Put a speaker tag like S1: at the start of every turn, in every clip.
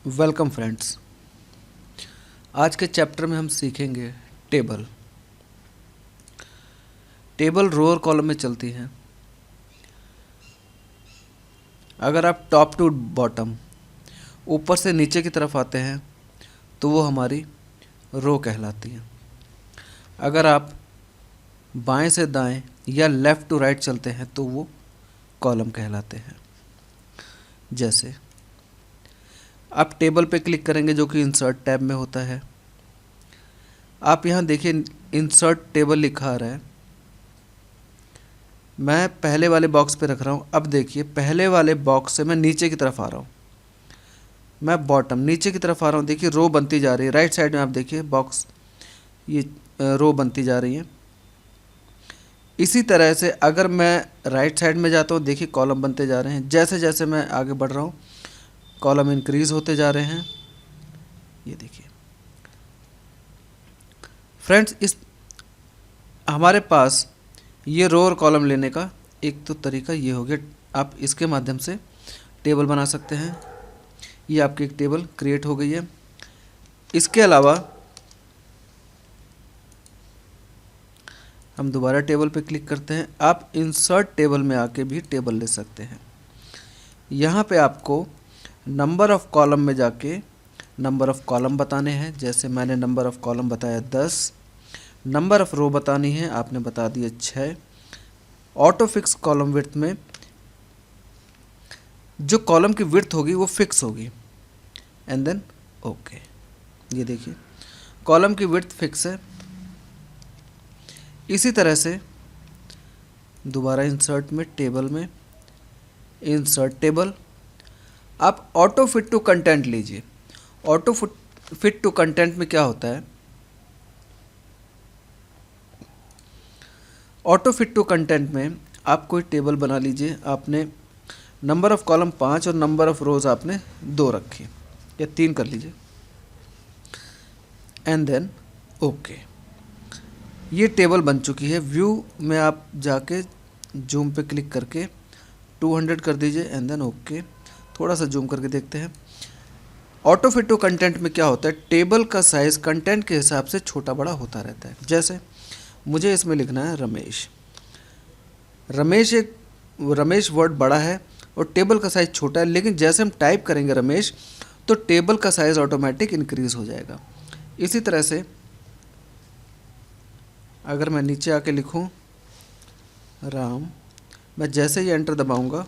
S1: Welcome friends. आज के chapter में हम सीखेंगे टेबल। टेबल रो और कॉलम में चलती हैं। अगर आप टॉप टू बॉटम ऊपर से नीचे की तरफ आते हैं तो वो हमारी रो कहलाती है। अगर आप बाएं से दाएं या लेफ़्ट टू राइट चलते हैं तो वो कॉलम कहलाते हैं। जैसे आप टेबल पे क्लिक करेंगे जो कि इंसर्ट टैब में होता है। आप यहाँ देखिए इंसर्ट टेबल लिखा आ रहा है। मैं पहले वाले बॉक्स पे रख रहा हूँ। अब देखिए पहले वाले बॉक्स से मैं नीचे की तरफ आ रहा हूँ। मैं बॉटम नीचे की तरफ आ रहा हूँ। देखिए रो बनती जा रही है। राइट साइड में आप देखिए बॉक्स ये रो बनती जा रही है। इसी तरह से अगर मैं राइट साइड में जाता हूँ देखिए कॉलम बनते जा रहे हैं। जैसे जैसे मैं आगे बढ़ रहा हूँ कॉलम इंक्रीज होते जा रहे हैं। ये देखिए फ्रेंड्स, इस हमारे पास ये रो और कॉलम लेने का एक तो तरीका ये हो गया। आप इसके माध्यम से टेबल बना सकते हैं। ये आपकी एक टेबल क्रिएट हो गई है। इसके अलावा हम दोबारा टेबल पे क्लिक करते हैं। आप इंसर्ट टेबल में आके भी टेबल ले सकते हैं। यहाँ पे आपको नंबर ऑफ़ कॉलम में जाके नंबर ऑफ़ कॉलम बताने हैं। जैसे मैंने नंबर ऑफ़ कॉलम बताया 10। नंबर ऑफ़ रो बतानी है, आपने बता दिया 6। ऑटो फिक्स कॉलम विड्थ में जो कॉलम की विड्थ होगी वो फिक्स होगी। And then okay. ये देखिए कॉलम की विड्थ फिक्स है। इसी तरह से दोबारा इंसर्ट में टेबल में इंसर्ट टेबल। आप ऑटो फिट टू कंटेंट लीजिए। ऑटो फिट टू कंटेंट में क्या होता है? ऑटो फिट टू कंटेंट में आप कोई टेबल बना लीजिए। आपने नंबर ऑफ़ कॉलम 5 और नंबर ऑफ़ रोज़ आपने 2 रखी या 3 कर लीजिए। And then okay. ये टेबल बन चुकी है। व्यू में आप जाके जूम पे क्लिक करके 200 कर दीजिए। And then okay. थोड़ा सा जूम करके देखते हैं। ऑटो फिट टू कंटेंट में क्या होता है? टेबल का साइज़ कंटेंट के हिसाब से छोटा बड़ा होता रहता है। जैसे मुझे इसमें लिखना है रमेश। रमेश वर्ड बड़ा है और टेबल का साइज़ छोटा है, लेकिन जैसे हम टाइप करेंगे रमेश तो टेबल का साइज़ ऑटोमेटिक इंक्रीज हो जाएगा। इसी तरह से अगर मैं नीचे आके लिखूं राम, मैं जैसे ही एंटर दबाऊंगा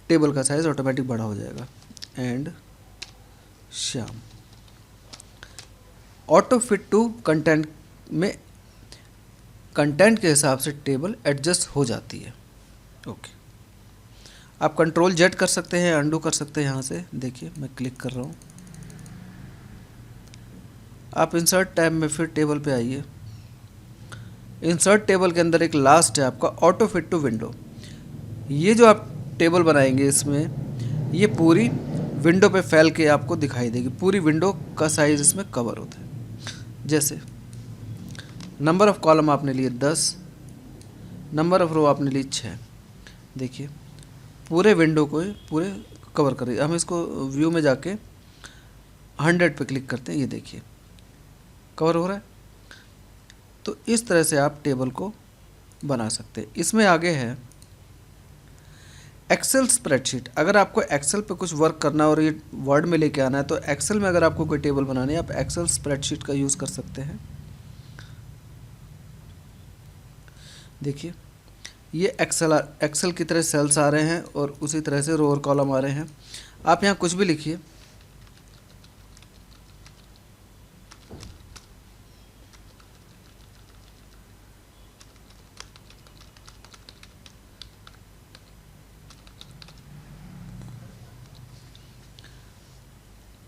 S1: टेबल का साइज़ ऑटोमेटिक बड़ा हो जाएगा। And Shyam. Auto fit to content में कंटेंट के हिसाब से टेबल एडजस्ट हो जाती है। ओके। आप कंट्रोल जेड कर सकते हैं, अंडू कर सकते हैं। यहाँ से देखिए मैं क्लिक कर रहा हूँ। आप इंसर्ट टैब में फिर टेबल पे आइए। इंसर्ट टेबल के अंदर एक लास्ट है आपका ऑटो फिट टू विंडो। ये जो आप टेबल बनाएंगे इसमें ये पूरी विंडो पे फैल के आपको दिखाई देगी। पूरी विंडो का साइज़ इसमें कवर होता है। जैसे नंबर ऑफ़ कॉलम आपने लिए 10, नंबर ऑफ़ रो आपने ली 6। देखिए पूरे विंडो को पूरे कवर कर रही है। हम इसको व्यू में जाके 100 पे क्लिक करते हैं। ये देखिए कवर हो रहा है। तो इस तरह से आप टेबल को बना सकते हैं। इसमें आगे है एक्सेल स्प्रेडशीट। अगर आपको एक्सेल पे कुछ वर्क करना है और ये वर्ड में लेके आना है तो एक्सेल में अगर आपको कोई टेबल बनानी है आप एक्सेल स्प्रेडशीट का यूज़ कर सकते हैं। देखिए ये एक्सेल की तरह सेल्स आ रहे हैं और उसी तरह से रो और कॉलम आ रहे हैं। आप यहाँ कुछ भी लिखिए।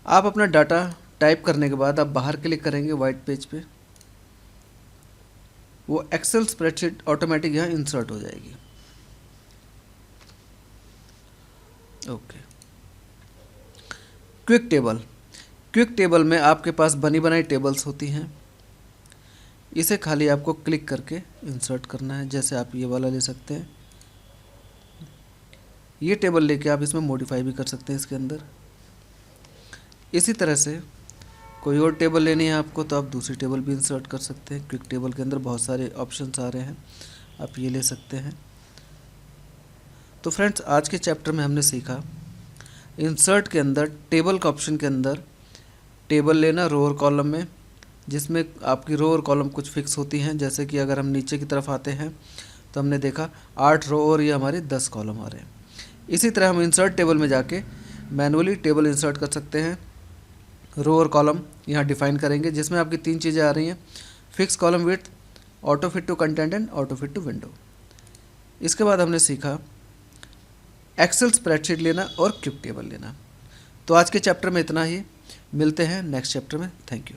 S1: आप अपना डाटा टाइप करने के बाद आप बाहर क्लिक करेंगे वाइट पेज पे, वो एक्सेल स्प्रेडशीट ऑटोमेटिक यहाँ इंसर्ट हो जाएगी। Okay. Quick table. Quick table में आपके पास बनी बनाई टेबल्स होती हैं। इसे खाली आपको क्लिक करके इंसर्ट करना है। जैसे आप ये वाला ले सकते हैं। ये टेबल लेके आप इसमें मॉडिफाई भी कर सकते हैं इसके अंदर। इसी तरह से कोई और टेबल लेनी है आपको तो आप दूसरी टेबल भी इंसर्ट कर सकते हैं। क्विक टेबल के अंदर बहुत सारे ऑप्शंस आ रहे हैं, आप ये ले सकते हैं। तो फ्रेंड्स, आज के चैप्टर में हमने सीखा इंसर्ट के अंदर टेबल का ऑप्शन के अंदर टेबल लेना रो और कॉलम में, जिसमें आपकी रो और कॉलम कुछ फिक्स होती हैं। जैसे कि अगर हम नीचे की तरफ आते हैं तो हमने देखा 8 रो और ये हमारे 10 कॉलम आ रहे हैं। इसी तरह हम इंसर्ट टेबल में जाके मैनुअली टेबल इंसर्ट कर सकते हैं। रो और कॉलम यहाँ डिफाइन करेंगे, जिसमें आपकी 3 चीज़ें आ रही हैं, fix column width, auto fit to content and auto fit to window. इसके बाद हमने सीखा एक्सेल स्प्रेडशीट लेना और क्विक टेबल लेना। तो आज के चैप्टर में इतना ही, मिलते हैं नेक्स्ट चैप्टर में। Thank you.